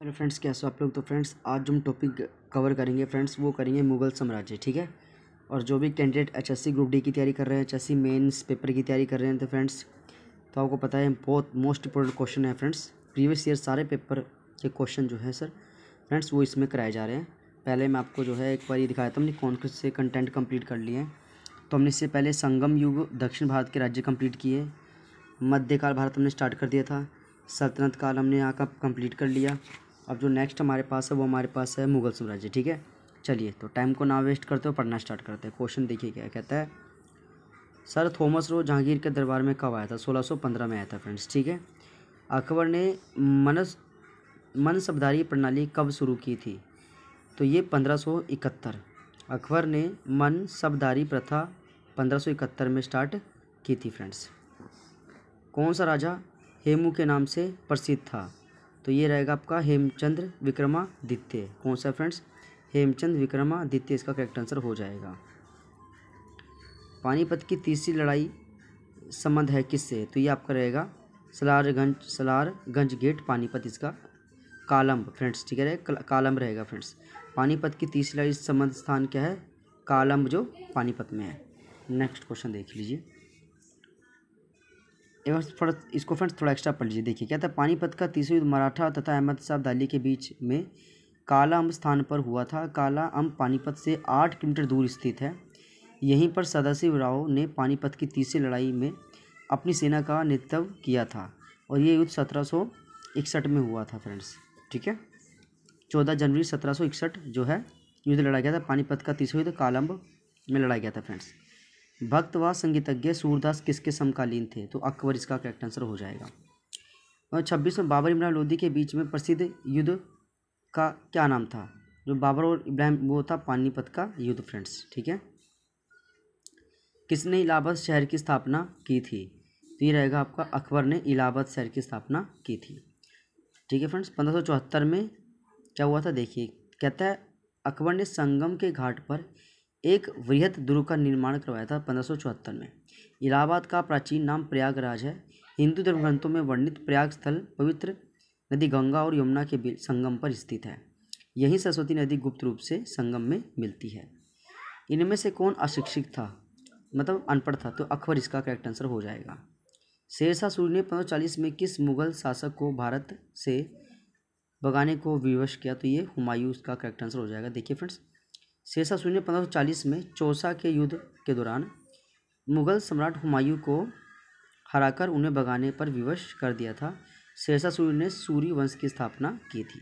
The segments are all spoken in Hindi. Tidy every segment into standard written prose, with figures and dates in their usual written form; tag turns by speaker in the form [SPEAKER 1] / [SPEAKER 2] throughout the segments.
[SPEAKER 1] हेलो फ्रेंड्स, कैसे हो आप लोग। तो फ्रेंड्स आज जो हम टॉपिक कवर करेंगे फ्रेंड्स वो करेंगे मुग़ल साम्राज्य। ठीक है। और जो भी कैंडिडेट एचएससी ग्रुप डी की तैयारी कर रहे हैं, एचएससी मेंस पेपर की तैयारी कर रहे हैं, तो फ्रेंड्स तो आपको पता है बहुत मोस्ट इंपॉर्टेंट क्वेश्चन है फ्रेंड्स। प्रीवियस ईयर सारे पेपर के क्वेश्चन जो है सर फ्रेंड्स वो इसमें कराए जा रहे हैं। पहले मैं आपको जो है एक बार ये दिखाया था, हमने कौन से कंटेंट कंप्लीट कर लिए हैं। तो हमने इससे पहले संगम युग दक्षिण भारत के राज्य कंप्लीट किए, मध्यकाल भारत हमने स्टार्ट कर दिया था, सल्तनत काल हमने यहाँ का कंप्लीट कर लिया। अब जो नेक्स्ट हमारे पास है वो हमारे पास है मुग़ल साम्राज्य। ठीक है, चलिए तो टाइम को ना वेस्ट करते हो, पढ़ना स्टार्ट करते हैं। क्वेश्चन देखिए क्या कहता है। सर थॉमस रो जहांगीर के दरबार में कब आया था? 1615 में आया था फ्रेंड्स। ठीक है। अकबर ने मनसबदारी प्रणाली कब शुरू की थी? तो ये 1571। अकबर ने मनसबदारी प्रथा 1571 में स्टार्ट की थी फ्रेंड्स। कौन सा राजा हेमू के नाम से प्रसिद्ध था? तो ये रहेगा आपका हेमचंद्र विक्रमादित्य। कौन सा फ्रेंड्स? हेमचंद्र विक्रमादित्य इसका करेक्ट आंसर हो जाएगा। पानीपत की तीसरी लड़ाई संबंध है किससे? तो ये आपका रहेगा सलारगंज गेट पानीपत, इसका कालम्ब फ्रेंड्स। ठीक है, कालम्ब रहेगा फ्रेंड्स। पानीपत की तीसरी लड़ाई संबंध स्थान क्या है? कालम्ब जो पानीपत में है। नेक्स्ट क्वेश्चन देख लीजिए एक बार थोड़ा इसको फ्रेंड्स थोड़ा एक्स्ट्रा पढ़ लीजिए। देखिए क्या था, पानीपत का तीसरा युद्ध मराठा तथा अहमद शाह अब्दाली के बीच में काला अम्ब स्थान पर हुआ था। काला अम्ब पानीपत से 8 किलोमीटर दूर स्थित है। यहीं पर सदाशिवराव ने पानीपत की तीसरी लड़ाई में अपनी सेना का नेतृत्व किया था और ये युद्ध 1761 में हुआ था फ्रेंड्स। ठीक है, 14 जनवरी 1761 जो है युद्ध लड़ा गया था। पानीपत का तीसरा युद्ध कालम्ब में लड़ा गया था फ्रेंड्स। भक्त व संगीतज्ञ सूरदास किसके समकालीन थे? तो अकबर इसका करेक्ट आंसर हो जाएगा। और 26 में बाबर इब्राहिम लोदी के बीच में प्रसिद्ध युद्ध का क्या नाम था? जो बाबर और इब्राहिम वो था पानीपत का युद्ध फ्रेंड्स। ठीक है। किसने इलाहाबाद शहर की स्थापना की थी? तो ये रहेगा आपका अकबर ने इलाहाबाद शहर की स्थापना की थी। ठीक है फ्रेंड्स। 1574 में क्या हुआ था देखिए, कहता है अकबर ने संगम के घाट पर एक वृहत दुर्ग का निर्माण करवाया था 1574 में। इलाहाबाद का प्राचीन नाम प्रयागराज है। हिंदू धर्म ग्रंथों में वर्णित प्रयाग स्थल पवित्र नदी गंगा और यमुना के संगम पर स्थित है। यहीं सरस्वती नदी गुप्त रूप से संगम में मिलती है। इनमें से कौन अशिक्षित था, मतलब अनपढ़ था? तो अकबर इसका करेक्ट आंसर हो जाएगा। शेरशाह सूरी ने 1540 में किस मुगल शासक को भारत से भगाने को विवश किया? तो ये हुमायूं इसका करेक्ट आंसर हो जाएगा। देखिए फ्रेंड्स, शेरशाह सूरी ने 1540 में चौसा के युद्ध के दौरान मुगल सम्राट हुमायूं को हराकर उन्हें भगाने पर विवश कर दिया था। शेरशाह सूरी ने सूरी वंश की स्थापना की थी।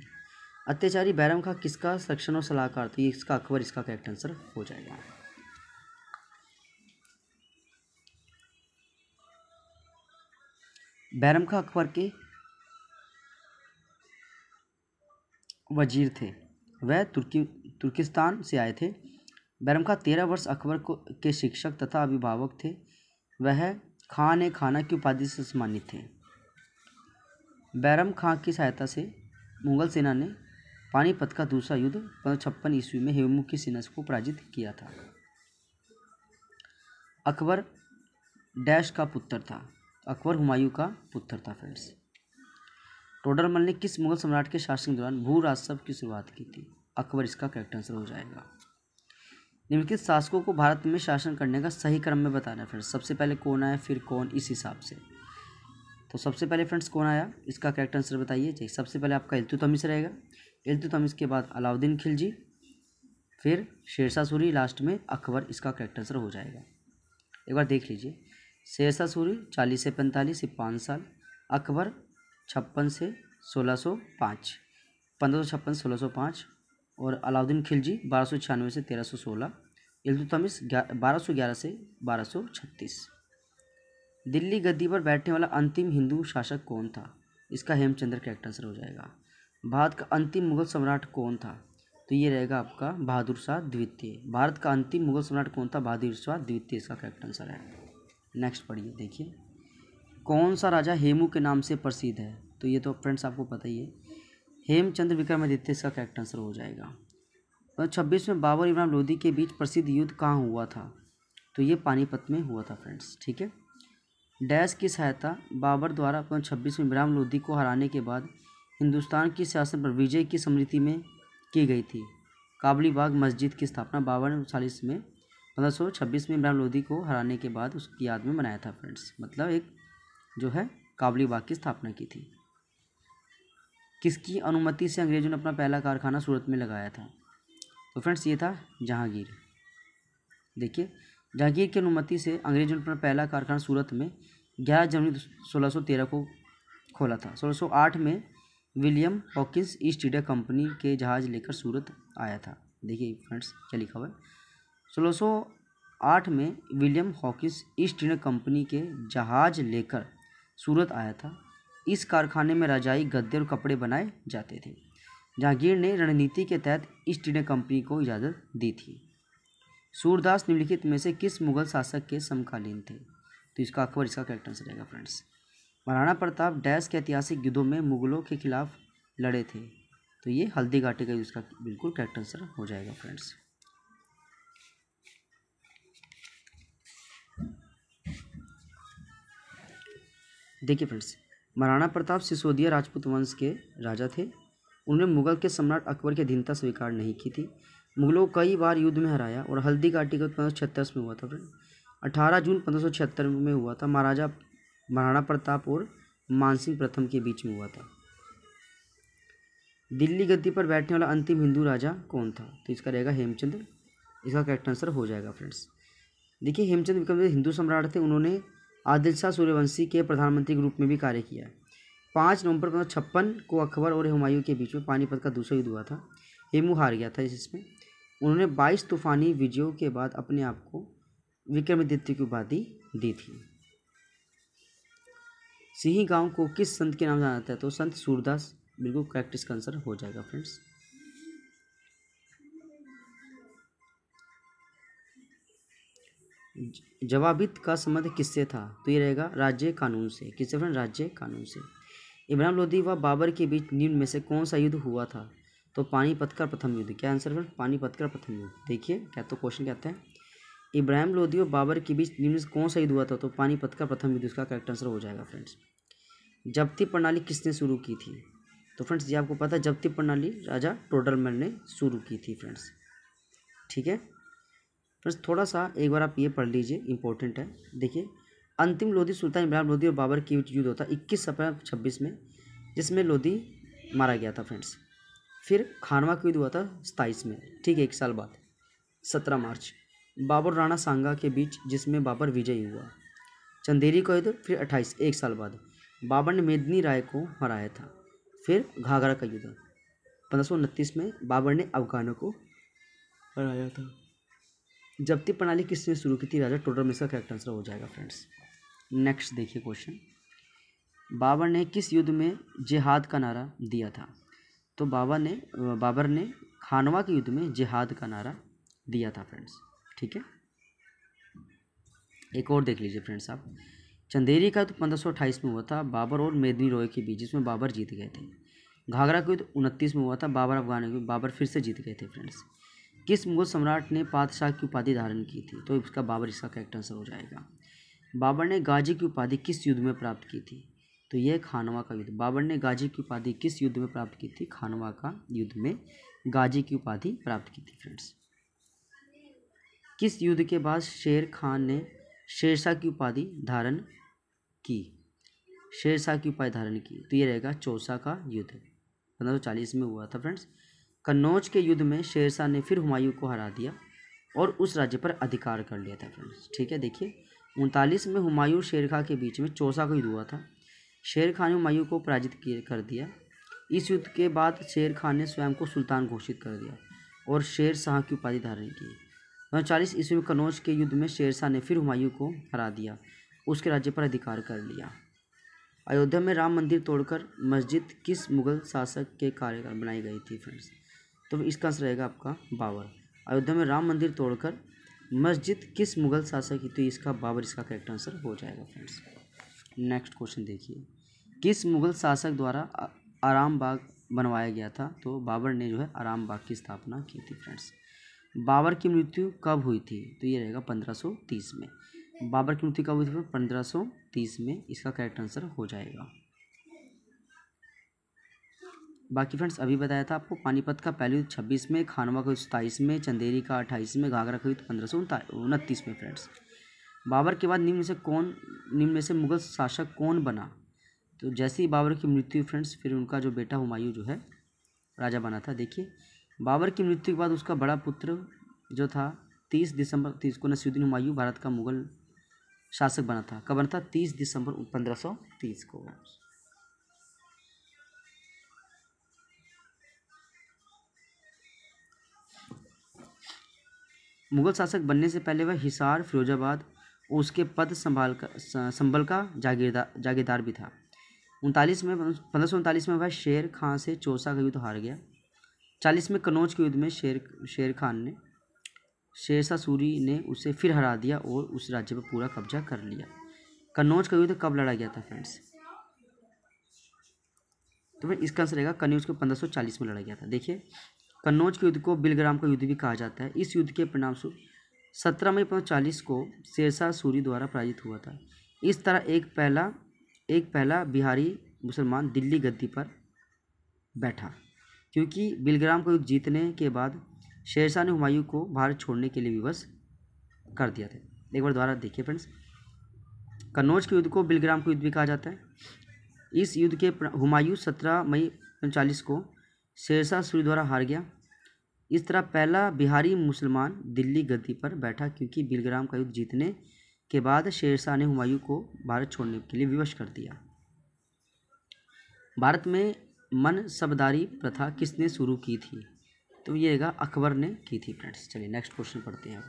[SPEAKER 1] अत्याचारी बैरम खां किसका संरक्षण और सलाहकार? तो ये इसका अकबर इसका करेक्ट आंसर हो जाएगा। बैरम खां अकबर के वजीर थे, वह तुर्किस्तान से आए थे। बैरम खां 13 वर्ष अकबर के शिक्षक तथा अभिभावक थे। वह खान ए खाना की उपाधि से सम्मानित थे। बैरम खां की सहायता से मुगल सेना ने पानीपत का दूसरा युद्ध 1556 ईस्वी में हेमू की सेना को पराजित किया था। अकबर डैश का पुत्र था? अकबर हुमायूं का पुत्र था फ्रेंड्स। टोडरमल ने किस मुगल सम्राट के शासन के दौरान भू राजस्व की शुरुआत की थी? अकबर इसका करेक्ट आंसर हो जाएगा। निम्नलिखित शासकों को भारत में शासन करने का सही क्रम में बताना है फ्रेंड्स। सबसे पहले कौन आया, फिर कौन, इस हिसाब से। तो सबसे पहले फ्रेंड्स कौन आया, इसका करेक्ट आंसर बताइए। सबसे पहले आपका इल्तुतमिश रहेगा। इल्तुतमिश के बाद अलाउद्दीन खिलजी, फिर शेरशाह सूरी, लास्ट में अकबर इसका करेक्ट आंसर हो जाएगा। एक बार देख लीजिए, शेरशाह सूरी 40 से 45 5 साल, अकबर 56 से 1605, 1556 1605, और अलाउद्दीन खिलजी 1296 से 1316, इल्तुतमिश 1211 से 1236। दिल्ली गद्दी पर बैठने वाला अंतिम हिंदू शासक कौन था? इसका हेमचंद्र करेक्ट आंसर हो जाएगा। भारत का अंतिम मुगल सम्राट कौन था? तो ये रहेगा आपका बहादुर शाह द्वितीय। भारत का अंतिम मुगल सम्राट कौन था? बहादुर शाह द्वितीय इसका करेक्ट आंसर है। नेक्स्ट पढ़िए, देखिए कौन सा राजा हेमू के नाम से प्रसिद्ध है? तो ये तो फ्रेंड्स आपको पता ही है, हेमचंद्र विक्रमादित्य इसका करेक्ट आंसर हो जाएगा। 26 में बाबर इब्राहिम लोदी के बीच प्रसिद्ध युद्ध कहाँ हुआ था? तो ये पानीपत में हुआ था फ्रेंड्स। ठीक है। डैश की सहायता बाबर द्वारा 26 में इब्राहिम लोदी को हराने के बाद हिंदुस्तान की शासन पर विजय की स्मृति में की गई थी। काबली बाग मस्जिद की स्थापना 5240 में 1526 में इब्राहिम लोदी को हराने के बाद उसकी याद में बनाया था फ्रेंड्स। मतलब एक जो है काबली बाग की स्थापना की थी। किसकी अनुमति से अंग्रेजों ने अपना पहला कारखाना सूरत में लगाया था? तो फ्रेंड्स ये था जहांगीर। देखिए जहांगीर की अनुमति से अंग्रेजों ने अपना पहला कारखाना सूरत में 11 जनवरी 1613 को खोला था। 1608 में William Hawkins east India company के जहाज़ लेकर सूरत आया था। देखिए फ्रेंड्स क्या लिखा हुआ है, 1608 में William Hawkins east India company के जहाज़ लेकर सूरत आया था। इस कारखाने में रजाई, गद्दे और कपड़े बनाए जाते थे। जहांगीर ने रणनीति के तहत ईस्ट इंडिया कंपनी को इजाज़त दी थी। सूरदास निम्नलिखित में से किस मुगल शासक के समकालीन थे? तो इसका अकबर इसका करेक्ट आंसर रहेगा फ्रेंड्स। महाराणा प्रताप डैश के ऐतिहासिक युद्धों में मुगलों के खिलाफ लड़े थे? तो ये हल्दी घाटी का इसका बिल्कुल करेक्ट आंसर हो जाएगा फ्रेंड्स। देखिए फ्रेंड्स, महाराणा प्रताप सिसोदिया राजपूत वंश के राजा थे। उन्होंने मुगल के सम्राट अकबर की अधीनता स्वीकार नहीं की थी। मुगलों को कई बार युद्ध में हराया और हल्दी घाटी का 1576 में हुआ था फ्रेंड। 18 जून 1576 में हुआ था। महाराणा प्रताप और मानसिंह प्रथम के बीच में हुआ था। दिल्ली गद्दी पर बैठने वाला अंतिम हिंदू राजा कौन था? तो इसका रहेगा हेमचंद। इसका करेक्ट आंसर हो जाएगा फ्रेंड्स। देखिए हेमचंद विक्रम हिंदू सम्राट थे। उन्होंने आदिल शाह सूर्यवंशी के प्रधानमंत्री के रूप में भी कार्य किया है। 5 नवंबर 1556 को अकबर और हुमायूं के बीच में पानीपत का दूसरा युद्ध हुआ था। हेमू हार गया था इसमें। उन्होंने 22 तूफानी विजयों के बाद अपने आप को विक्रमादित्य की उपाधि दी थी। सिंही गांव को किस संत के नाम से जाना जाता है? तो संत सूरदास बिल्कुल करेक्ट इसका आंसर हो जाएगा फ्रेंड्स। जवाबित का संबंध किससे था? तो ये रहेगा राज्य कानून से। किससे फ्रेंड? राज्य कानून से। इब्राहिम लोदी व बाबर के बीच निम्न में से कौन सा युद्ध हुआ था? तो पानीपत का प्रथम युद्ध। क्या आंसर फ्रेंड? पानीपत का प्रथम युद्ध। देखिए क्या तो क्वेश्चन कहते हैं, इब्राहिम लोदी और बाबर के बीच निम्न में से कौन सा युद्ध हुआ था? तो पानीपत का प्रथम युद्ध इसका करेक्ट आंसर हो जाएगा फ्रेंड्स। जब्ती प्रणाली किसने शुरू की थी? तो फ्रेंड्स ये आपको पता है, जब्ती प्रणाली राजा टोडरमल ने शुरू की थी फ्रेंड्स। ठीक है फ्रेंड्स, थोड़ा सा एक बार आप ये पढ़ लीजिए, इंपॉर्टेंट है। देखिए अंतिम लोधी सुल्तान इब्राहिम लोदी और बाबर के बीच युद्ध होता 21 अप्रैल 26 में, जिसमें लोधी मारा गया था फ्रेंड्स। फिर खानवा का युद्ध हुआ था 27 में, ठीक है, 1 साल बाद 17 मार्च। बाबर राणा सांगा के बीच, जिसमें बाबर विजयी हुआ। चंदेरी का युद्ध फिर 28, 1 साल बाद बाबर ने मेदिनी राय को हराया था। फिर घाघरा का युद्ध 1529 में बाबर ने अफगानों को हराया था। जब्ती प्रणाली किसने शुरू की थी? राजा टोडरमल। इसका करेक्ट आंसर हो जाएगा फ्रेंड्स। नेक्स्ट देखिए क्वेश्चन, बाबर ने किस युद्ध में जिहाद का नारा दिया था? तो बाबर ने खानवा के युद्ध में जिहाद का नारा दिया था फ्रेंड्स। ठीक है, एक और देख लीजिए फ्रेंड्स आप। चंदेरी का युद्ध 1528 में हुआ था बाबर और मेदिनी राय के बीच, जिसमें बाबर जीत गए थे। घाघरा का युद्ध 29 में हुआ था बाबर अफगान के, बाबर फिर से जीत गए थे फ्रेंड्स। किस मुगल सम्राट ने पातशाह की उपाधि धारण की थी? तो इसका बाबर इसका करेक्ट आंसर हो जाएगा। बाबर ने गाजी की उपाधि किस युद्ध में प्राप्त की थी? तो यह खानवा का युद्ध। बाबर ने गाजी की उपाधि किस युद्ध में प्राप्त की थी? खानवा का युद्ध में गाजी की उपाधि प्राप्त की थी फ्रेंड्स। किस युद्ध के बाद शेर खान ने शेरशाह की उपाधि धारण की? शेरशाह की उपाधि धारण की, तो ये रहेगा चौसा का युद्ध 1540 में हुआ था फ्रेंड्स। कन्नौज के युद्ध में शेरशाह ने फिर हुमायूं को हरा दिया और उस राज्य पर अधिकार कर लिया था फ्रेंड्स। ठीक है, देखिए 39 में हुमायूं शेर खां के बीच में चौसा का युद्ध हुआ था। शेर खान ने हुमायूं को पराजित कर दिया। इस युद्ध के बाद शेर खान ने स्वयं को सुल्तान घोषित कर दिया और शेर शाह की उपाधि धारण की। 1940 ईस्वी में कन्नौज के युद्ध में शेरशाह ने फिर हुमायूं को हरा दिया, उसके राज्य पर अधिकार कर लिया। अयोध्या में राम मंदिर तोड़कर मस्जिद किस मुगल शासक के कार्यकाल बनाई गई थी फ्रेंड्स? तो इसका आंसर रहेगा आपका बाबर। अयोध्या में राम मंदिर तोड़कर मस्जिद किस मुगल शासक की? तो इसका बाबर इसका करेक्ट आंसर हो जाएगा फ्रेंड्स। नेक्स्ट क्वेश्चन देखिए, किस मुगल शासक द्वारा आराम बाग बनवाया गया था? तो बाबर ने जो है आराम बाग की स्थापना की थी फ्रेंड्स। बाबर की मृत्यु कब हुई थी? तो ये रहेगा 1530 में। बाबर की मृत्यु कब हुई थी? 1530 में। इसका करेक्ट आंसर हो जाएगा। बाकी फ्रेंड्स अभी बताया था आपको, पानीपत का पहला युद्ध 26 में, खानवा का युद्ध 27 में, चंदेरी का 28 में, घाघरा का युद्ध 1529 में फ्रेंड्स। बाबर के बाद निम्न में से मुगल शासक कौन बना? तो जैसे ही बाबर की मृत्यु फ्रेंड्स, फिर उनका जो बेटा हुमायूं जो है राजा बना था। देखिए, बाबर की मृत्यु के बाद उसका बड़ा पुत्र जो था 30 दिसंबर 30 को नसीरुद्दीन हुमायूं भारत का मुगल शासक बना था। कब बना था? 30 दिसंबर 1530 को। मुगल शासक बनने से पहले वह हिसार, फिरोजाबाद और उसके पद संभल का जागीरदार भी था। 1539 में वह शेर खां से चौसा का युद्ध हार गया। 40 में कन्नौज के युद्ध में शेर खान ने शेरशाह सूरी ने उसे फिर हरा दिया और उस राज्य पर पूरा कब्जा कर लिया। कन्नौज का युद्ध कब लड़ा गया था फ्रेंड्स? तो फिर इसका आंसर रहेगा कन्नौज को 1540 में लड़ा गया था। देखिए, कन्नौज के युद्ध को बिलग्राम का युद्ध भी कहा जाता है। इस युद्ध के परिणामस्वरूप 17 मई 1540 को शेरशाह सूरी द्वारा पराजित हुआ था। इस तरह एक पहला बिहारी मुसलमान दिल्ली गद्दी पर बैठा, क्योंकि बिलग्राम का युद्ध जीतने के बाद शेरशाह ने हुमायूं को भारत छोड़ने के लिए विवश कर दिया था। एक बार दोबारा देखिए फ्रेंड्स, कन्नौज के युद्ध को बिलग्राम का युद्ध भी कहा जाता है। इस युद्ध के हुमायूं 17 मई 1540 को शेरशाह सूरी द्वारा हार गया। इस तरह पहला बिहारी मुसलमान दिल्ली गद्दी पर बैठा, क्योंकि बिलग्राम का युद्ध जीतने के बाद शेरशाह ने हुमायूं को भारत छोड़ने के लिए विवश कर दिया। भारत में मनसबदारी प्रथा किसने शुरू की थी? तो ये रहेगा अकबर ने की थी फ्रेंड्स। चलिए नेक्स्ट क्वेश्चन पढ़ते हैं।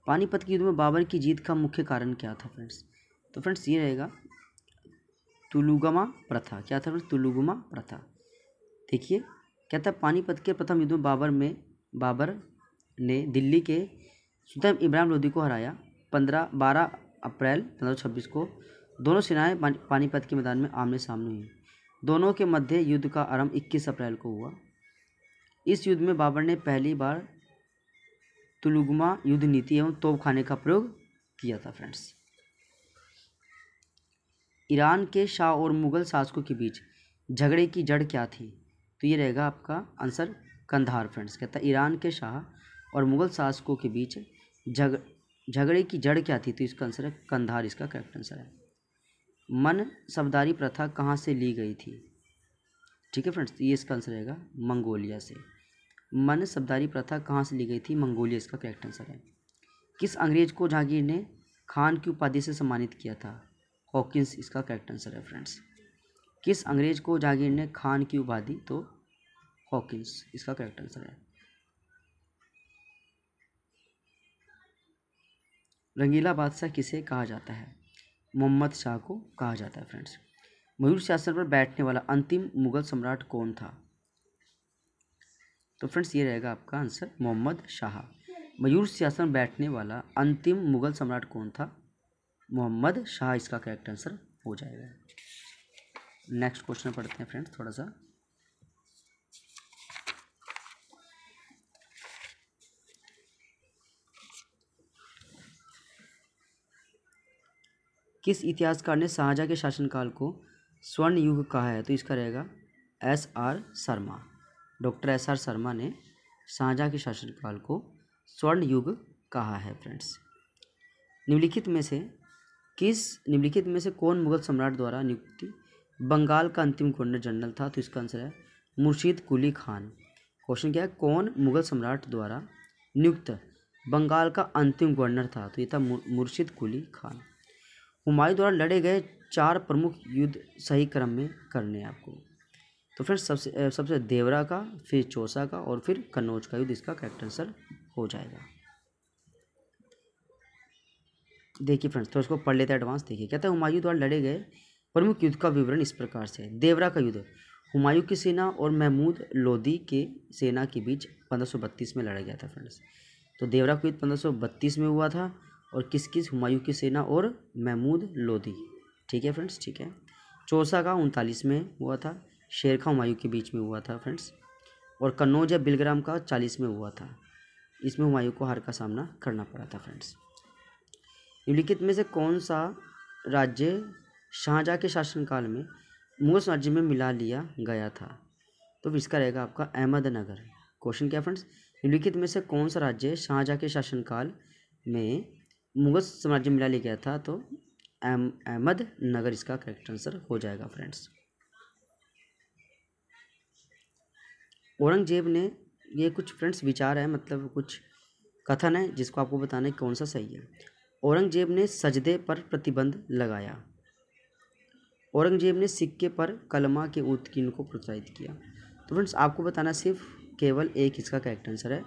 [SPEAKER 1] पानीपत के युद्ध में बाबर की जीत का मुख्य कारण क्या था फ्रेंड्स? तो फ्रेंड्स ये रहेगा तुलुगमा प्रथा। क्या था फ्रेंड्स? तुलुगमा प्रथा। देखिए, क्या था, पानीपत के प्रथम युद्ध में बाबर ने दिल्ली के सुल्तान इब्राहिम लोदी को हराया। 12 अप्रैल 1526 को दोनों सेनाएं पानीपत के मैदान में आमने सामने हुई। दोनों के मध्य युद्ध का आरंभ 21 अप्रैल को हुआ। इस युद्ध में बाबर ने पहली बार तुलुगमा युद्ध नीति एवं तोपखाने का प्रयोग किया था फ्रेंड्स। ईरान के शाह और मुगल शासकों के बीच झगड़े की जड़ क्या थी? तो ये रहेगा आपका आंसर कंधार फ्रेंड्स। कहता है ईरान के शाह और मुगल शासकों के बीच झगड़े की जड़ क्या थी? तो इसका आंसर है कंधार, इसका करेक्ट आंसर है। मनसबदारी प्रथा कहाँ से ली गई थी? ठीक है फ्रेंड्स, ये इसका आंसर रहेगा मंगोलिया से। मनसबदारी प्रथा कहाँ से ली गई थी? मंगोलिया, इसका करेक्ट आंसर है। किस अंग्रेज को जहांगीर ने खान की उपाधि से सम्मानित किया था? हॉकिंस, इसका करेक्ट आंसर है फ्रेंड्स। किस अंग्रेज को जहांगीर ने खान की उपाधि? तो हॉकिंस, इसका करेक्ट आंसर है। रंगीला बादशाह किसे कहा जाता है? मोहम्मद शाह को कहा जाता है फ्रेंड्स। मयूर सिंहासन पर बैठने वाला अंतिम मुगल सम्राट कौन था? तो फ्रेंड्स ये रहेगा आपका आंसर मोहम्मद शाह। मयूर सिंहासन पर बैठने वाला अंतिम मुगल सम्राट कौन था? मोहम्मद शाह, इसका करेक्ट आंसर हो जाएगा। नेक्स्ट क्वेश्चन पढ़ते हैं फ्रेंड्स थोड़ा सा। किस इतिहासकार ने शाहजहां के शासनकाल को स्वर्ण युग कहा है? तो इसका रहेगा SR Sharma. Doctor SR Sharma ने शाहजहां के शासनकाल को स्वर्ण युग कहा है फ्रेंड्स। निम्नलिखित में से कौन मुगल सम्राट द्वारा नियुक्ति बंगाल का अंतिम गवर्नर जनरल था? तो इसका आंसर है मुर्शीद कुली खान। क्वेश्चन क्या है, कौन मुगल सम्राट द्वारा नियुक्त बंगाल का अंतिम गवर्नर था? तो ये था मुर्शीद कुली खान। हुमायूं द्वारा लड़े गए 4 प्रमुख युद्ध सही क्रम में करने आपको। तो फ्रेंड्स सबसे देवरा का, फिर चौसा का और फिर कन्नौज का युद्ध, इसका करेक्ट आंसर हो जाएगा। देखिए फ्रेंड्स तो इसको पढ़ लेते हैं एडवांस। देखिए, कहता है हुमायूं द्वारा लड़े गए प्रमुख युद्ध का विवरण इस प्रकार से है। देवरा का युद्ध हुमायूं की सेना और महमूद लोदी के सेना के बीच 1532 में लड़ा गया था फ्रेंड्स। तो देवरा का युद्ध 1532 में हुआ था और किस हुमायूं की सेना और महमूद लोदी। ठीक है फ्रेंड्स, ठीक है। चौसा का 39 में हुआ था, शेर खां हुमायूं के बीच में हुआ था फ्रेंड्स। और कन्नौज या बिलग्राम का 40 में हुआ था। इसमें हुमायूं को हार का सामना करना पड़ा था फ्रेंड्स। निम्नलिखित में से कौन सा राज्य शाहजहाँ के शासनकाल में मुगल साम्राज्य में मिला लिया गया था? तो इसका रहेगा आपका अहमदनगर। क्वेश्चन क्या फ्रेंड्स, निम्नलिखित में से कौन सा राज्य शाहजहाँ के शासनकाल में मुगल साम्राज्य में मिला लिया गया था? तो अहमदनगर इसका करेक्ट आंसर हो जाएगा फ्रेंड्स। औरंगजेब ने, ये कुछ फ्रेंड्स विचार है, मतलब कुछ कथन है जिसको आपको बताना है कौन सा सही है। औरंगजेब ने सजदे पर प्रतिबंध लगाया। औरंगजेब ने सिक्के पर कलमा के उत्कीर्ण को प्रोत्साहित किया। तो फ्रेंड्स आपको बताना सिर्फ केवल एक इसका करेक्ट आंसर है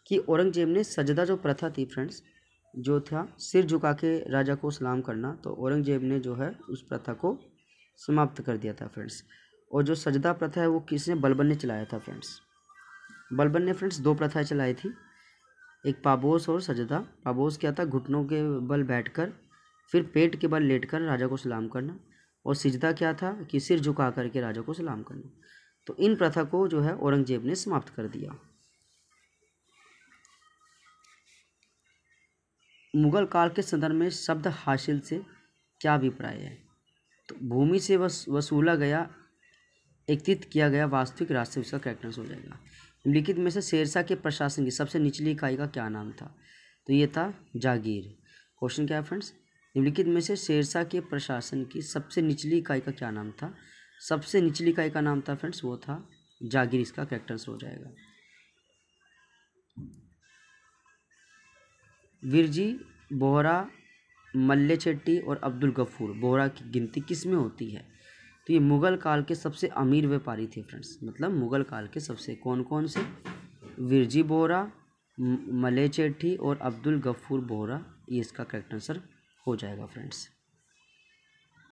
[SPEAKER 1] कि औरंगजेब ने सजदा जो प्रथा थी फ्रेंड्स, जो था सिर झुका के राजा को सलाम करना, तो औरंगजेब ने जो है उस प्रथा को समाप्त कर दिया था फ्रेंड्स। और जो सजदा प्रथा है वो किसने, बलबन ने चलाया था फ्रेंड्स। बलबन ने फ्रेंड्स दो प्रथाएं चलाई थी, एक पाबोस और सजदा। पाबोस क्या था, घुटनों के बल बैठकर फिर पेट के बल लेटकर राजा को सलाम करना, और सिजदा क्या था कि सिर झुका करके राजा को सलाम करना। तो इन प्रथा को जो है औरंगजेब ने समाप्त कर दिया। मुगल काल के संदर्भ में शब्द हासिल से क्या अभिप्राय है? तो भूमि से वसूला गया, एकत्रित किया गया वास्तविक राजस्व, इसका करेक्ट आंसर हो जाएगा। निम्नलिखित में से शेरशाह के प्रशासन की सबसे निचली इकाई का क्या नाम था? तो ये था जागीर। क्वेश्चन क्या है फ्रेंड्स, निम्नलिखित में से शेरशाह के प्रशासन की सबसे निचली इकाई का क्या नाम था? सबसे निचली इकाई का नाम था फ्रेंड्स वो था जागीर, इसका करेक्ट आंसर हो जाएगा। विरजी, बोहरा, मल्ले चेट्टी और अब्दुल गफूर बोहरा की गिनती किस में होती है? तो ये मुगल काल के सबसे अमीर व्यापारी थे फ्रेंड्स, मतलब मुगल काल के सबसे कौन कौन से, विरजी बोहरा, मल्ले चेट्टी और अब्दुल गफूर बोहरा, ये इसका करेक्ट आंसर हो जाएगा फ्रेंड्स।